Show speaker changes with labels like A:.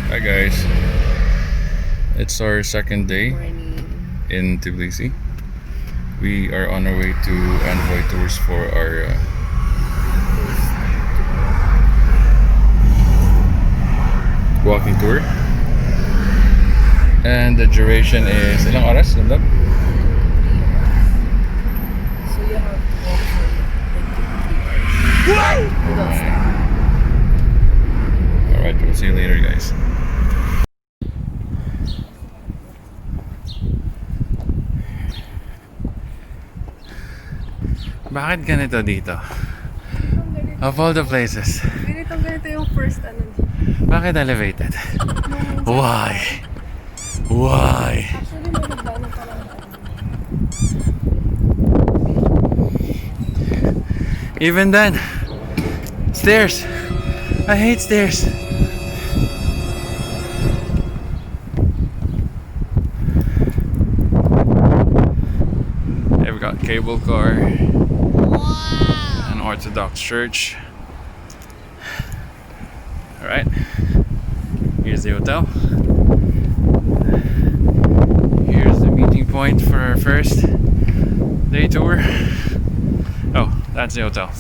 A: Hi guys, it's our second day
B: Morning.
A: in Tbilisi. We are on our way to Envoy tours for our walking tour. And the duration is ilang oras? Lambab?
B: So you have to walk for like 2 hours.
A: Alright, we'll see you later guys. Bakit ganito dito? Of all the places.
B: Ganito yung first ano.
A: Bakit elevated? Why? Why?
B: Actually, may nagdaanan pa lang.
A: Even then, stairs. I hate stairs. There we got cable car. Wow. An Orthodox church. Alright. Here's the hotel. Here's the meeting point for our first day tour. Oh, that's the hotel.